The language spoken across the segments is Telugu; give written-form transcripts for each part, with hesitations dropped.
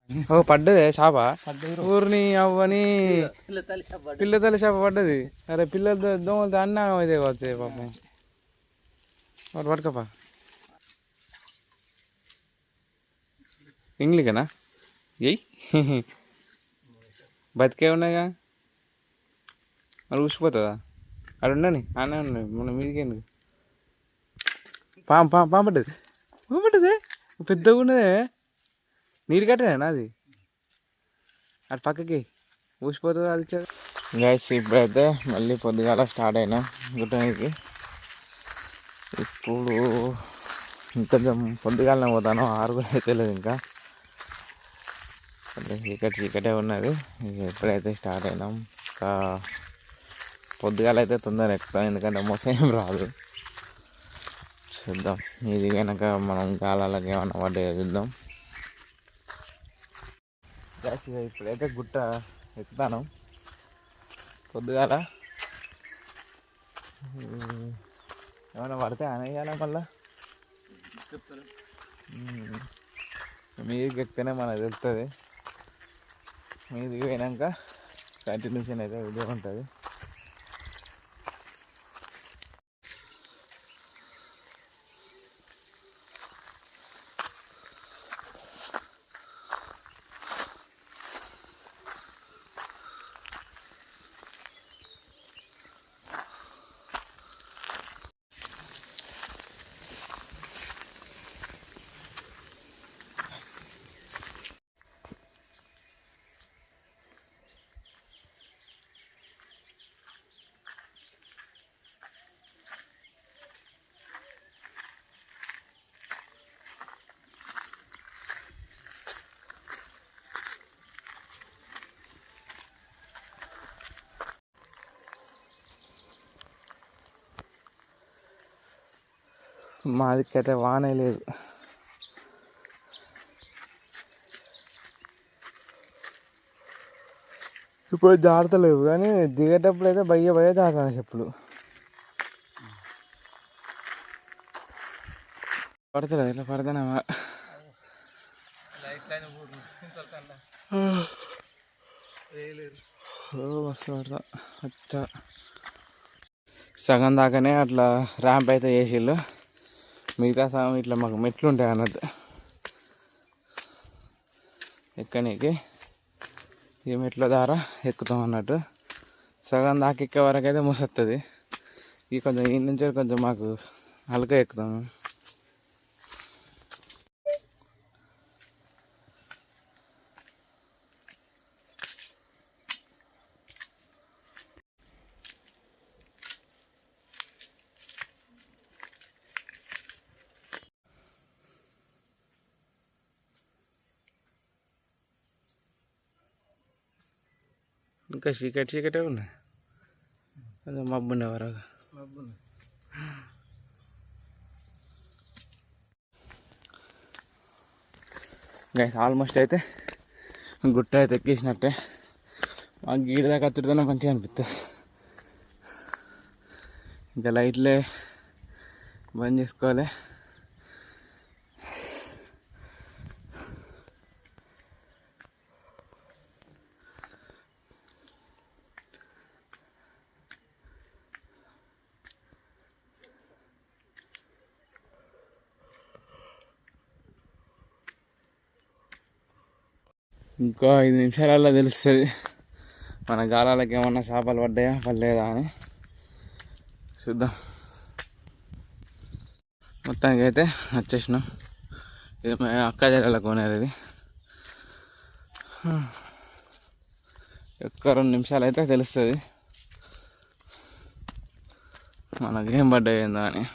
ఓ పడ్డదే చేప ఊరిని అవ్వని పిల్ల తల్లి చేప పడ్డది. అరే పిల్లలతో దోమలతో అన్నా ఇదే కావచ్చు పాపం. వాడు పట్టుకోపా. ఇంగ్లీకేనా ఎయ్ బతికే ఉన్నాయిగా మరి ఊసిపోతుందా? అక్కడ ఉండని ఆనే ఉన్నాయి మన మీదికేందుకు. పాంపడ్డది పాంపడ్డదే పెద్దగా ఉన్నదే. నీరు కట్టేనా అది అటు పక్కకి ఊసిపోతుంది అది. గైస్ ఇప్పుడైతే మళ్ళీ పొద్దుగాల స్టార్ట్ అయినా గుట్టనికి. ఇప్పుడు ఇంకొంచెం పొద్దుగాలనే పోతాను, 6 కూడా అయితే లేదు ఇంకా. చీకటే ఉన్నది. ఎప్పుడైతే స్టార్ట్ అయినాం ఇంకా పొద్దుగాల అయితే తొందర ఎక్కుతాం, ఎందుకంటే మోసం ఏం రాదు. చూద్దాం ఇది కనుక మనం గాలాలకి ఏమన్నా పడ్డాయో చూద్దాం. ఇప్పుడైతే గుట్ట ఎక్కుతాను పొద్దుగాల. ఏమైనా పడితే అనేయాలి మళ్ళా. మీదికి ఎక్కితేనే మనకు తెలుస్తుంది. మీదికి పోయినాక కంటిన్యూషన్ అయితే వీడియో ఉంటుంది. మాదికైతే వానే లేదు. ఇప్పుడు జాగ్రత్తలేవు కానీ దిగేటప్పుడు అయితే భయ్య జాగ్రత్త చెప్పులు పడతలేదు. ఇట్లా పడతానే మస్తు పడతా. అచ్చా సగం దాకానే అట్లా ర్యాంప్ అయితే చేసిళ్ళు, మిగతా సగం ఇట్లా మాకు మెట్లు ఉంటాయి అన్నట్టు ఎక్కనీకి. ఈ మెట్ల ద్వారా ఎక్కుతాం అన్నట్టు. సగం దాకా ఎక్కే వరకు అయితే మోసొస్తుంది. ఈ కొంచెం ఈ నుంచి కొంచెం మాకు హల్కా ఎక్కుతాము. ఇంకా చీకటే ఉన్నాయి, కొంచెం మబ్బు ఉండే వరకు. గైస్ ఆల్మోస్ట్ అయితే గుట్ట అయితే ఎక్కేసినట్టే. మాకు గీడ దాకా అత్తుడితేనే మంచిగా అనిపిస్తుంది. ఇంకా లైట్లే బంద్ చేసుకోవాలి. ఇంకో 5 నిమిషాలలో తెలుస్తుంది మన గాలాలకి ఏమన్నా చేపలు పడ్డాయా పడలేదా అని. చూద్దాం. మొత్తానికి అయితే వచ్చేసినాం. ఇది మా అక్క చెల్లెళ్ళ కోనేరు. ఇది ఒక్క 2 నిమిషాలు అయితే తెలుస్తుంది మనకేం పడ్డాయి ఏందో అని.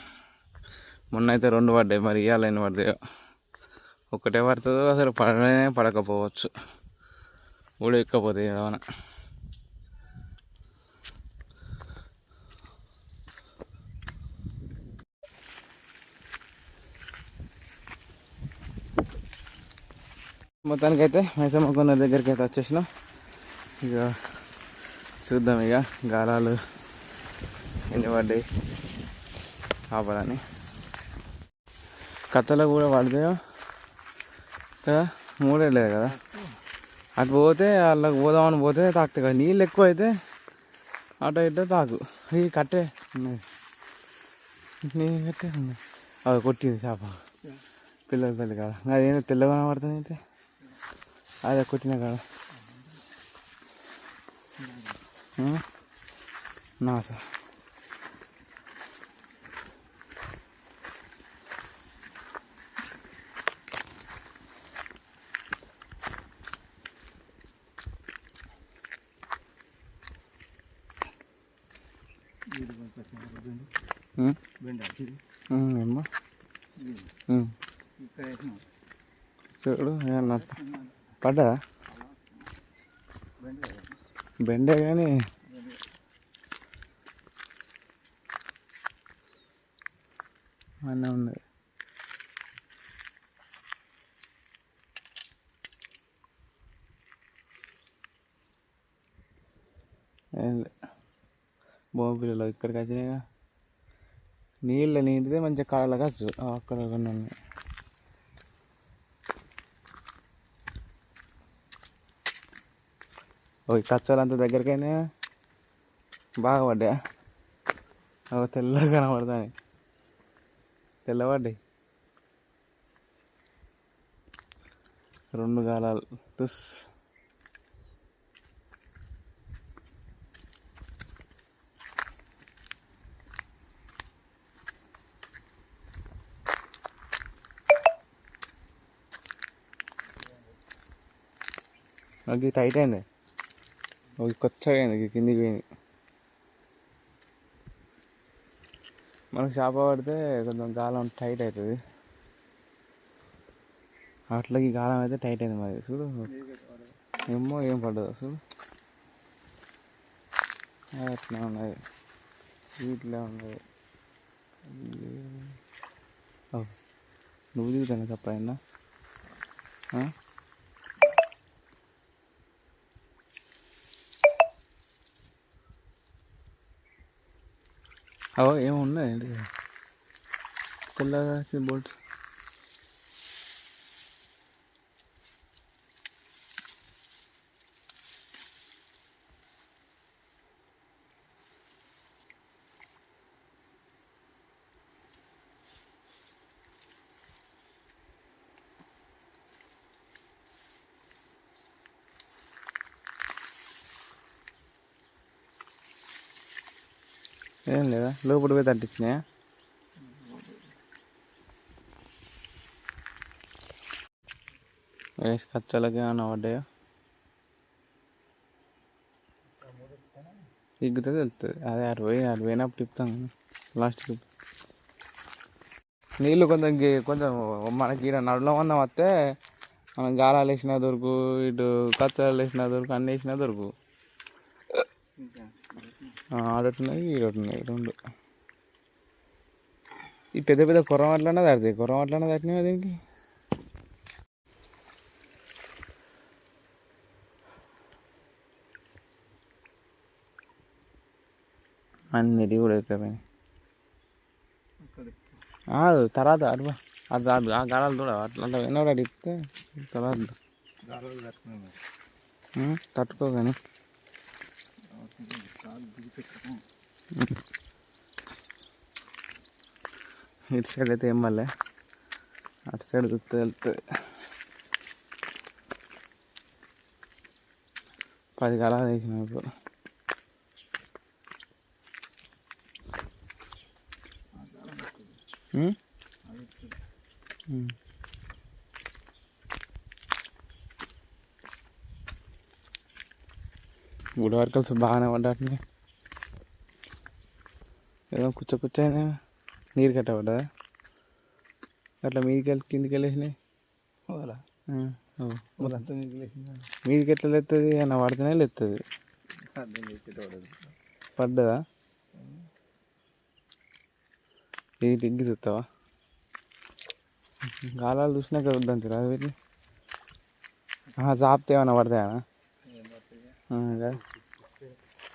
మొన్న అయితే 2 పడ్డాయి, మరి ఇవాళ ఎన్ని పడతాయో. ఒకటే పడుతుందో అసలు పడకపోవచ్చు, ఊడు ఎక్కపోతాయి ఏమైనా. మొత్తానికైతే మైసమ్మ కొన్న దగ్గరికి అయితే వచ్చేసినాం. ఇక చూద్దాం ఇక గాలాలు ఎన్ని పడ్డాయి ఆపలని. కథలో కూడా పడతాయో కదా, 3 లేదు కదా. అటు పోతే వాళ్ళకి పోదామని పోతే తాకుతాయి కదా, నీళ్ళు ఎక్కువ అయితే అటు ఇటు తాకు. ఈ కట్టే ఉన్నది, నీ కట్టే ఉన్నది, అది కొట్టింది చేప పిల్లల పెళ్ళి కాడ. అదేంటో తెల్లగా పడుతుంది అయితే అదే కొట్టిన కాడ నా సార్. ఏమ్మా చూడు ఏమన్నా పడ్డా బెండే కానీ అన్నీ ఉన్నది. భూమి పిల్లలు ఇక్కడికి వచ్చినాయిగా, నీళ్ళు నీటిదే మంచిగా కాళ్ళకి వచ్చు అక్కడ కొన్ని ఉన్నాయి. ఓ కచ్చాలంత దగ్గరికైనా బాగా పడ్డా, తెల్లగా కనబడతాయి, తెల్లబడ్డాయి 2 గాలాలు తుస్. అది టైట్ అయింది, ఒక కొచ్చగా అయింది, కిందికి పోయింది. మనకు చేప పడితే కొంచెం గాలం టైట్ అవుతుంది, అట్లకి గాలం అయితే టైట్ అయింది మరి. చూడు ఏమో ఏం పడ్డదు చూడు, అట్లా ఉన్నది, వీటిలో ఉన్నది. నువ్వు దిగుతాను తప్ప అయినా అవో ఏమున్నది ఏంటి తెల్లగా బోల్ట్. ఏం లేదా లోపల పోయి తట్టించినాయా? వేసి కచ్చలకి ఏమన్నా పడ్డాయా? తిగ్గితే తెలుస్తుంది, అదే అటు పోయినప్పుడు తిప్పుతాం లాస్ట్. నీళ్ళు కొంచెం కొంచెం మనకి ఈడ నడులో మందం వస్తే మనం గాలాలు వేసినా దొరుకు, ఇటు కచ్చలు వేసినా దొరుకు, అన్నీ వేసినా దొరుకు. ఆడటున్నాయి ఈడటున్నాయి 2. ఈ పెద్ద పెద్ద కొర్రం అట్లనే తడుతాయి, కొర్రం అట్లనే తట్టినాయి దీనికి. అన్నిటి కూడా ఎక్కిపోయినాయి. తర్వాత అటు అది ఆ గాలాలు చూడ అట్లా వినోడు అడిగితే తర్వాత తట్టుకో కానీ ఇటు సైడ్ అయితే ఏం మళ్ళీ అటు సైడ్ చూస్తే వెళ్తుంది. 10 గాలాలు వేసినాం ఇప్పుడు. గుడి వర్కల్స్ బాగానే పడ్డాటిని, ఏదో కుచ్చ అయినా నీరు కట్టబడ్డా అట్లా మీదికి వెళ్ళి కిందికి వెళ్ళేసినాయి. మీదికి ఎట్లా లేస్తుంది అన్న పడితేనే లేస్తుంది. పడ్డదా ఇది దిగ్గి చూస్తావా? గాలాలు చూసినాక వద్దంటారా వీటిని? చాపితే ఏమన్నా పడతాయా?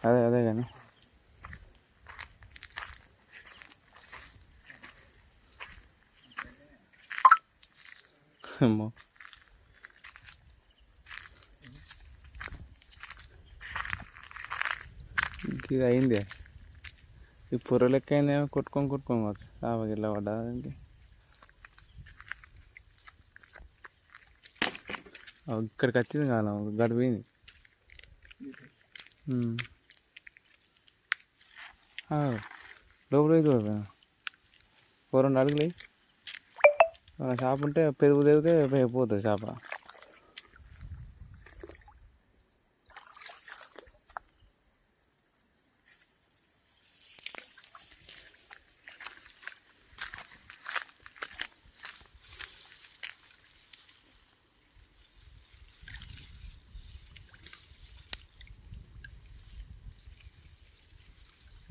అదే కానీ ఏమో ఇది అయింది ఈ పొర్ర లెక్క అయిందేమో కొట్టుకొని కావచ్చు చేపకి ఇట్లా పడ్డా దానికి ఇక్కడికి వచ్చింది కాలం గడిపోయింది లోపల చూడదా ఓ 2 అడుగులు చేప ఉంటే పెరుగు తెగితే పోతుంది చేప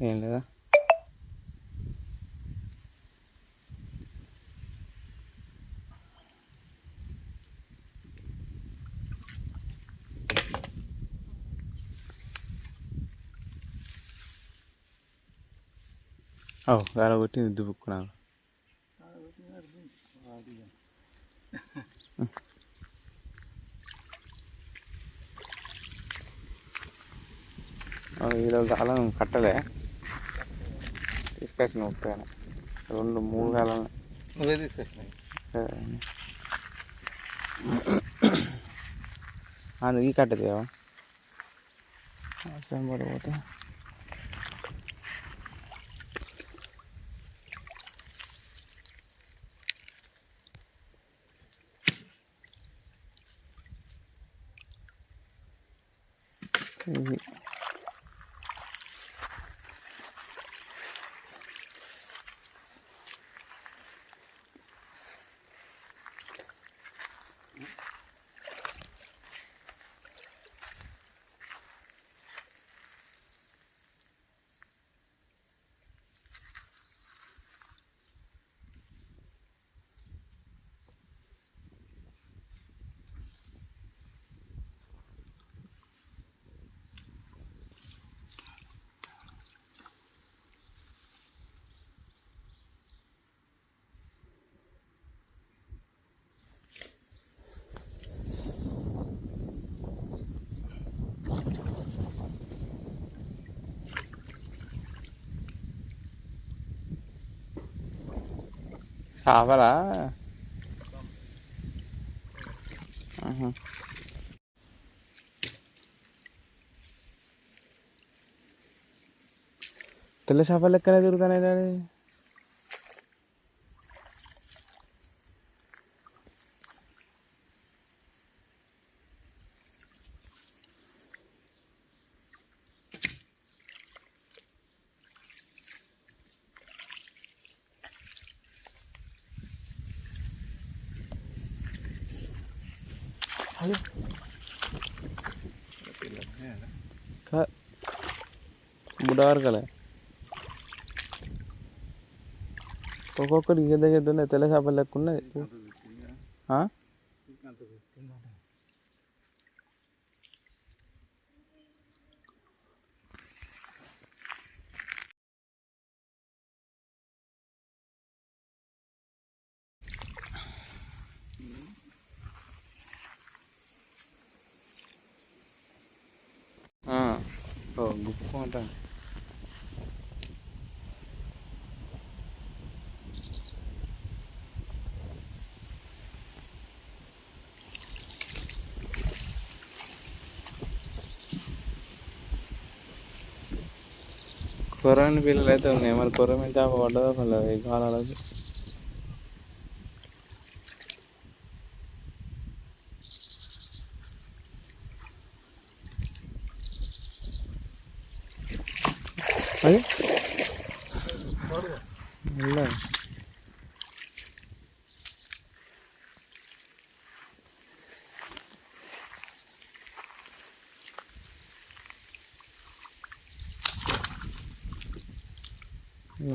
ఏం లేదా గాల కొట్టింది దుబ్బుకున్నాను ఈరోజు గాలం కట్టలే తీసుకొచ్చిన ఉప్పాను 2-3 గాలం నువ్వే తీసుకొచ్చినాయి ఈ కట్టదేవా పడిపోతే ఇది చేపలా తెల్ల చేపలు లెక్కనే తిరుగుతానే డాడీ బుడవరకలే ఒక్కొక్కటి గెద్ద తెల్ల చేపలు లెక్క ఉన్నది గుప్పుకుంటా కొర్రని పిల్లలు అయితే ఉన్నాయి మరి కొర్ర మీద చేప పడ్డదో పడలేదు ఈ కాలాలకి అది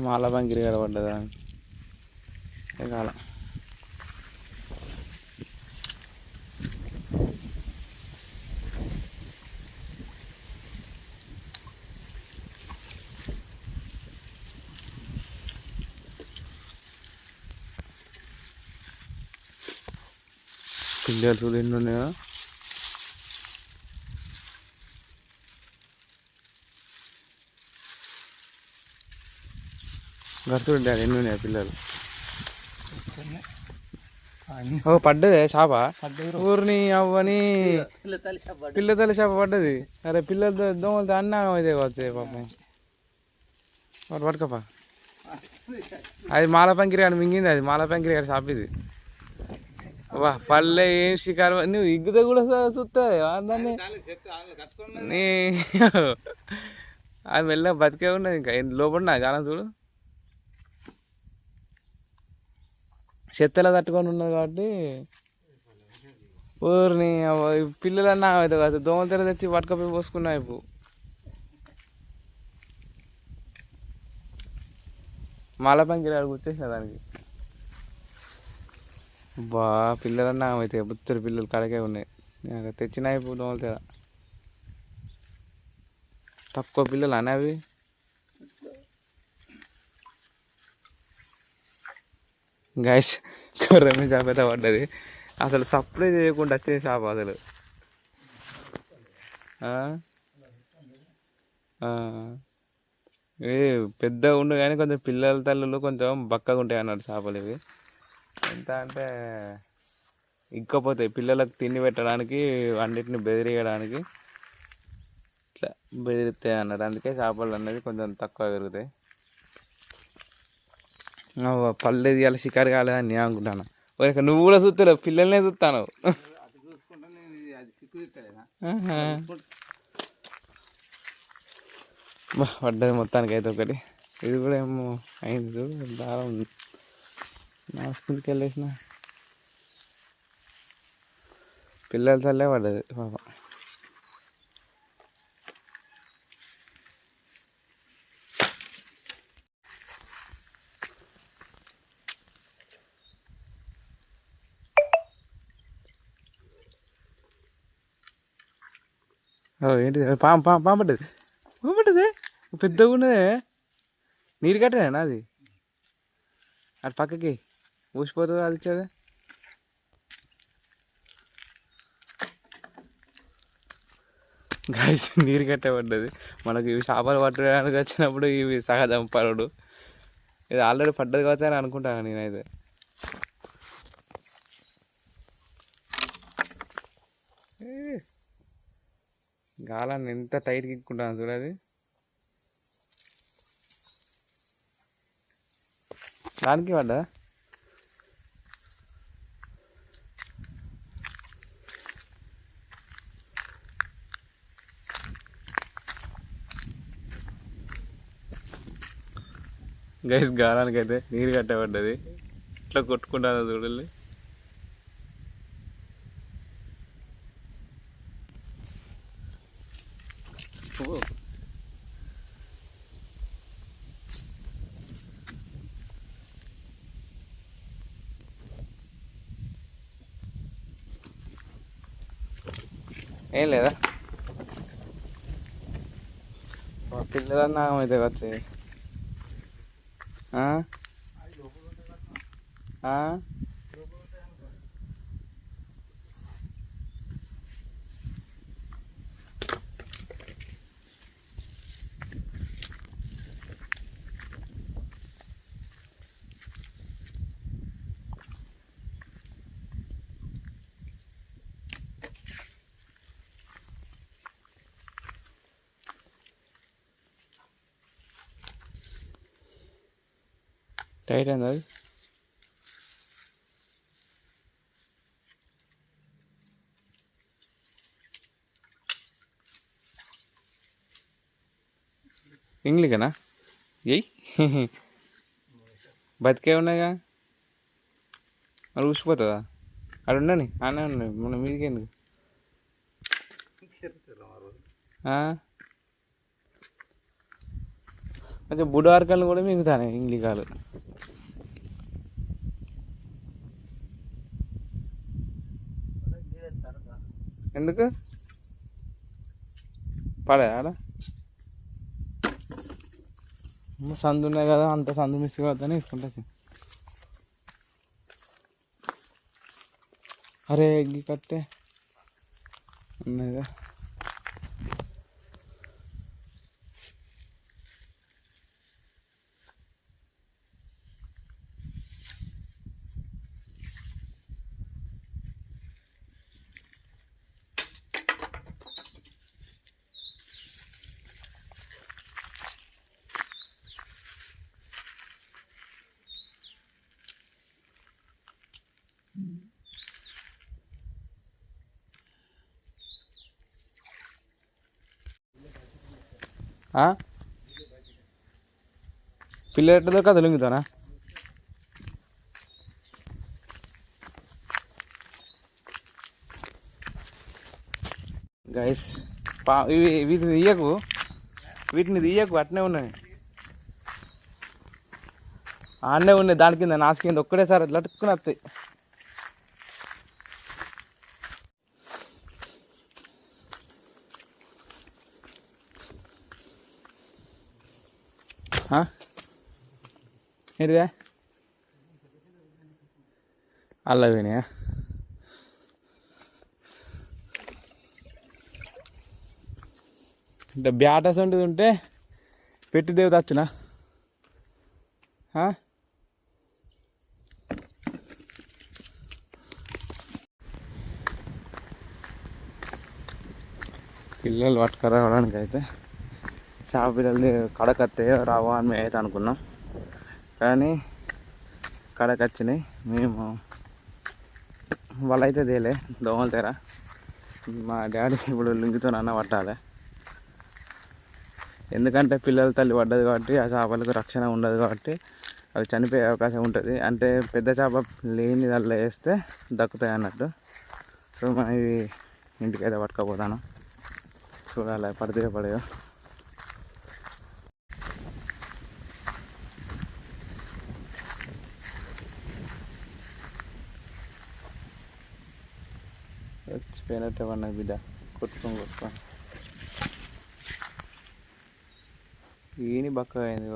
మాల బంకిరి కడబడ్డదా కాల పిల్లలు చూడు ఎన్ని ఉన్నాయో గడుచుడు డాడీ ఎన్ని ఉన్నాయి పిల్లలు? ఓ పడ్డదే చేప ఊరిని అవ్వని పిల్ల తల్లి చేప పడ్డది. అరే పిల్లలతో దోమలతో అన్నా ఇదే కావచ్చు పాపం. వాడు పట్టుకోపా. అది మాల పంకిరి కానీ మింగింది. అది మాల పంకిరి కానీ చేప ఇది. వా పల్లె ఏం షికారు నువ్వు ఇగ్గుతో కూడా చూస్తావు దాన్ని. నీ అది మెల్లగా బతికే ఉన్నది. ఇంకా లోపల నా కాలం చూడు చెత్తలా తట్టుకొని ఉన్నది కాబట్టి ఊరిని పిల్లలన్నా అయితే కాదు దోమల తెర తెచ్చి పట్టుకపోయి పోసుకున్నా ఇప్పుడు. మాల పంకిరి ఆడు గుర్తేసిన దానికి. బా పిల్లలన్నా అయితే బుత్తరు పిల్లలు కడకే ఉన్నాయి. తెచ్చినా ఇప్పుడు దోమల తెర తక్కువ పిల్లలు అనేవి. గైస్ కొర్రెమ్మ చేప అయితే పడ్డది. అసలు సప్లై చేయకుండా వచ్చే చేప అసలు. ఇవి పెద్దగా ఉండు కానీ కొంచెం పిల్లల తల్లులు కొంచెం బక్కగా ఉంటాయి అన్నట్టు చేపలు ఇవి. ఎంత అంటే ఇంకపోతాయి పిల్లలకు తిండి పెట్టడానికి అన్నిటిని బెదిరియడానికి ఇట్లా బెదిరిస్తాయి అన్నట్టు. అందుకే చేపలు అనేది కొంచెం తక్కువ పెరుగుతాయి. పల్లె తీయాలి షికారు కాలేదని నేను అనుకుంటాను. ఓకే నువ్వు కూడా చూస్తావు పిల్లల్నే చూస్తాను. పడ్డది మొత్తానికి అయితే ఒకటి. ఇది కూడా ఏమో అయింది చూడు దారం నా స్కూల్కి వెళ్ళేసిన పిల్లల తల్లే పడ్డది పాప. ఏంటిది పాపడ్డది పాపడ్డది పెద్దగా ఉన్నదే. నీరు కట్టేనా అది అటు పక్కకి ఊసిపోతుంది అది ఇచ్చేది. గాయస్ నీరు కట్టబడ్డది. మనకి ఇవి చేపలు పట్టడానికి వచ్చినప్పుడు ఇవి సహజం పడడు. ఇది ఆల్రెడీ పడ్డది కావచ్చు అని అనుకుంటాను నేనైతే. గాలాన్ని ఎంత టైట్గా ఇక్కుంటాను చూడది. దానికి పడ్డా గైస్ గాలానికి అయితే నీరు కట్టబడ్డది. ఇట్లా కొట్టుకుంటాను చూడండి. ఏం లేదా పిల్లలన్నా అయితే వచ్చి టైట్ అయింది అది. ఇంగ్లీషనా ఎయ్ బతికే ఉన్నాయిగా మరి ఊసిపోతుందా? అక్కడ ఉండని అనే ఉన్నాయి మన మీదికి ఎందుకు. కొంచెం బుడవారకాలు కూడా మిగుతానే ఇంగ్లీకాలు. ఎందుకు పడే ఆడ సందు ఉన్నాయి కదా అంత సందు మిస్ కావద్దని వేసుకుంటా. అరే ఎగ్గి కట్టే ఉన్నదా పిల్ల ఎట్లా దొరకదు లుంగితోనా గైస్ వీటిని తీయకు అట్నే ఉన్నాయి ఆడనే ఉన్నాయి దాని కింద నాసు కింద ఒక్కడేసారి లటుక్కుని వస్తాయి ఏంటిదే అల్ల పోయినాయా అంటే బ్యాటస్ ఉంటుంది ఉంటే పెట్టి దేవత వచ్చునా పిల్లలు పట్టుకురావడానికి అయితే చేప పిల్లలు కడకత్తాయో రావో అని మేము అయితే అనుకున్నాం కానీ కడకొచ్చినాయి మేము వాళ్ళైతే తేలే దోమలు తెర మా డాడీ ఇప్పుడు లుంగితో అన్న పట్టాలి ఎందుకంటే పిల్లల తల్లి పడ్డది కాబట్టి ఆ చేపలకు రక్షణ ఉండదు కాబట్టి అవి చనిపోయే అవకాశం ఉంటుంది అంటే పెద్ద చేప లేని దాంట్లో వేస్తే దక్కుతాయి అన్నట్టు సో మనం ఇవి ఇంటికైతే పట్టుకపోతాను చూడాలి పడితే పడేయో వచ్చిపోయినట్టే పడినా బిడ్డ కొట్టుకొని ఈయన బక్క అయింది